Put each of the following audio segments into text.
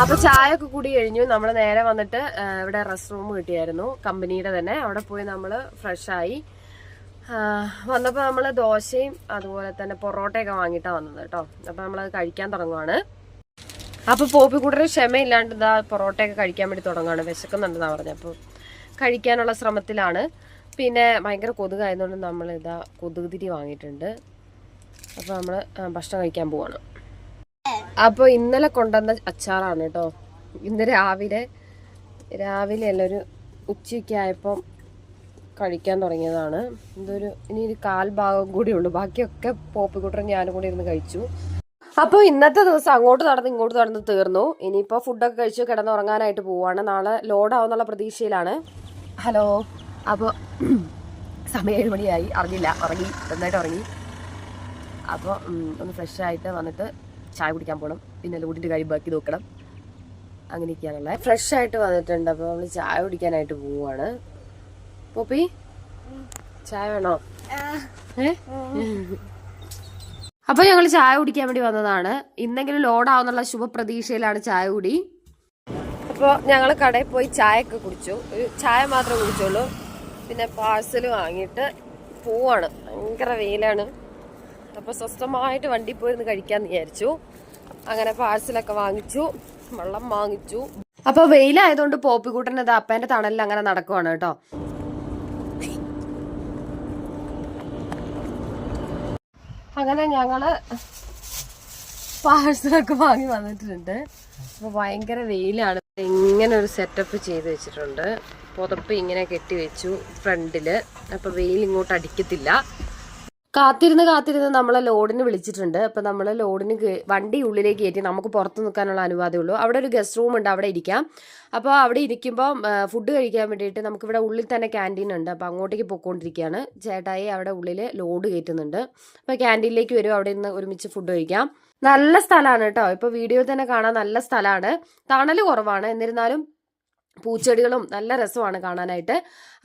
അപ്പൊ ചായ ഒക്കെ കൂടി കഴിഞ്ഞു. നമ്മൾ നേരെ വന്നിട്ട് ഇവിടെ റെസ്റ്റ് റൂം കിട്ടിയായിരുന്നു, കമ്പനിയുടെ തന്നെ. അവിടെ പോയി നമ്മള് ഫ്രഷായി വന്നപ്പോ നമ്മള് ദോശയും അതുപോലെ തന്നെ പൊറോട്ടയൊക്കെ വാങ്ങിയിട്ടാ വന്നത് കേട്ടോ. അപ്പൊ നമ്മളത് കഴിക്കാൻ തുടങ്ങുവാണ്. അപ്പൊ പോപ്പിക്കൂട്ടൊരു ക്ഷമയില്ലാണ്ട് ഇതാ പൊറോട്ടയൊക്കെ കഴിക്കാൻ വേണ്ടി തുടങ്ങുകയാണ്. വിശക്കുന്നുണ്ടെന്നാ പറഞ്ഞത്. അപ്പൊ കഴിക്കാനുള്ള ശ്രമത്തിലാണ്. പിന്നെ ഭയങ്കര കൊതുകായതുകൊണ്ട് നമ്മൾ ഇതാ കൊതുക് തിരി വാങ്ങിയിട്ടുണ്ട്. അപ്പൊ നമ്മള് ഭക്ഷണം കഴിക്കാൻ പോവാണ്. അപ്പോൾ ഇന്നലെ കൊണ്ടുവന്ന അച്ചാറാണ് കേട്ടോ. ഇന്ന് രാവിലെ ഒരു ഉച്ചയ്ക്ക് ആയപ്പം കഴിക്കാൻ തുടങ്ങിയതാണ്. ഇനി ഒരു കാൽ ഭാഗം കൂടി ഉള്ളൂ. ബാക്കിയൊക്കെ പോപ്പിക്കൂട്ടറും ഞാനും കൂടി ഇരുന്ന് കഴിച്ചു. അപ്പോൾ ഇന്നത്തെ ദിവസം അങ്ങോട്ട് നടന്ന് ഇങ്ങോട്ട് നടന്ന് തീർന്നു. ഇനിയിപ്പോൾ ഫുഡൊക്കെ കഴിച്ച് കിടന്നുറങ്ങാനായിട്ട് പോവാണ്. നാളെ ലോഡാവുന്നുള്ള പ്രതീക്ഷയിലാണ്. ഹലോ, അപ്പോൾ സമയം 7 മണിയായി. അറിഞ്ഞില്ല, ഉറങ്ങി, നന്നായിട്ട് ഉറങ്ങി. അപ്പോൾ ഒന്ന് ഫ്രഷായിട്ട് വന്നിട്ട് ചായ കുടിക്കാൻ പോകണം. പിന്നെ ലോഡിൻ്റെ കാര്യം ബാക്കി നോക്കണം. അങ്ങനെയൊക്കെയാണുള്ളത്. ഫ്രഷായിട്ട് വന്നിട്ടുണ്ട്. അപ്പോൾ നമ്മൾ ചായ കുടിക്കാനായിട്ട് പോവുകയാണ്. പോപ്പി, ചായ വേണോ? അപ്പോൾ ഞങ്ങൾ ചായ കുടിക്കാൻ വേണ്ടി വന്നതാണ്. ഇന്നെങ്കിലും ലോഡാവുന്നുള്ള ശുഭപ്രതീക്ഷയിലാണ് ചായ കുടി. അപ്പോൾ ഞങ്ങൾ കടയിൽ പോയി ചായയൊക്കെ കുടിച്ചു. ഒരു ചായ മാത്രമേ കുടിച്ചുള്ളൂ. പിന്നെ പാഴ്സൽ വാങ്ങിയിട്ട് പോവാണ്. ഭയങ്കര വെയിലാണ്. അപ്പോൾ സ്വസ്ഥമായിട്ട് വണ്ടി പോയിരുന്ന് കഴിക്കാമെന്ന് വിചാരിച്ചു. അങ്ങനെ പാഴ്സലൊക്കെ വാങ്ങിച്ചു, വെള്ളം വാങ്ങിച്ചു. അപ്പോൾ വെയിലായതുകൊണ്ട് പോപ്പിക്കൂട്ടൻ ഇത് അപ്പേൻ്റെ തണലിൽ അങ്ങനെ നടക്കുവാണ് കേട്ടോ. അങ്ങനെ ഞങ്ങള് പാഴ്സലൊക്കെ വാങ്ങി വന്നിട്ടുണ്ട്. അപ്പോൾ ഭയങ്കര വെയിലാണ്. ഇങ്ങനെ ഒരു സെറ്റപ്പ് ചെയ്ത് വെച്ചിട്ടുണ്ട്. പുതപ്പ് ഇങ്ങനെ കെട്ടി വെച്ചു ഫ്രണ്ടില്. അപ്പോൾ വെയിൽ ഇങ്ങോട്ട് അടിക്കത്തില്ല. കാത്തിരുന്ന് നമ്മളെ ലോഡിന് വിളിച്ചിട്ടുണ്ട്. അപ്പം നമ്മൾ ലോഡിന് വണ്ടി ഉള്ളിലേക്ക് കയറ്റി നമുക്ക് പുറത്ത് നിൽക്കാനുള്ള അനുവാദമേ ഉള്ളൂ. അവിടെ ഒരു ഗസ്റ്റ് റൂം ഉണ്ട്, അവിടെ ഇരിക്കാം. അപ്പോൾ അവിടെ ഇരിക്കുമ്പോൾ ഫുഡ് കഴിക്കാൻ വേണ്ടിയിട്ട് നമുക്കിവിടെ ഉള്ളിൽ തന്നെ ക്യാൻറ്റീൻ ഉണ്ട്. അപ്പോൾ അങ്ങോട്ടേക്ക് പോയിക്കൊണ്ടിരിക്കുകയാണ്. ചേട്ടായി അവിടെ ഉള്ളിൽ ലോഡ് കയറ്റുന്നുണ്ട്. അപ്പോൾ ക്യാൻറ്റീനിലേക്ക് വരും, അവിടെ നിന്ന് ഒരുമിച്ച് ഫുഡ് കഴിക്കാം. നല്ല സ്ഥലമാണ് കേട്ടോ. ഇപ്പോൾ വീഡിയോയിൽ തന്നെ കാണാൻ നല്ല സ്ഥലമാണ്. തണൽ കുറവാണ്, എന്നിരുന്നാലും പൂച്ചെടികളും നല്ല രസമാണ് കാണാനായിട്ട്.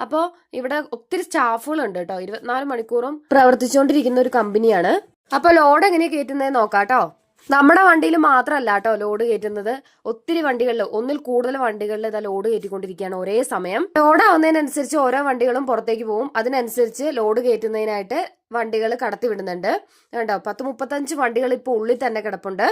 അപ്പോൾ ഇവിടെ ഒത്തിരി സ്റ്റാഫുകളുണ്ട് കേട്ടോ. 24 മണിക്കൂറും പ്രവർത്തിച്ചുകൊണ്ടിരിക്കുന്ന ഒരു കമ്പനിയാണ്. അപ്പോൾ ലോഡ് എങ്ങനെയാണ് കയറ്റുന്നത് നോക്കാം കേട്ടോ. നമ്മുടെ വണ്ടിയിൽ മാത്രമല്ല കേട്ടോ ലോഡ് കയറ്റുന്നത്. ഒത്തിരി വണ്ടികളിൽ, ഒന്നിൽ കൂടുതൽ വണ്ടികളിൽ ഇതാ ലോഡ് കയറ്റിക്കൊണ്ടിരിക്കുകയാണ് ഒരേ സമയം. ലോഡ് ആവുന്നതിനനുസരിച്ച് ഓരോ വണ്ടികളും പുറത്തേക്ക് പോകും. അതിനനുസരിച്ച് ലോഡ് കയറ്റുന്നതിനായിട്ട് വണ്ടികൾ കടത്തി വിടുന്നുണ്ട് കേട്ടോ. 10-35 വണ്ടികൾ ഇപ്പോൾ ഉള്ളിൽ തന്നെ കിടപ്പുണ്ട്.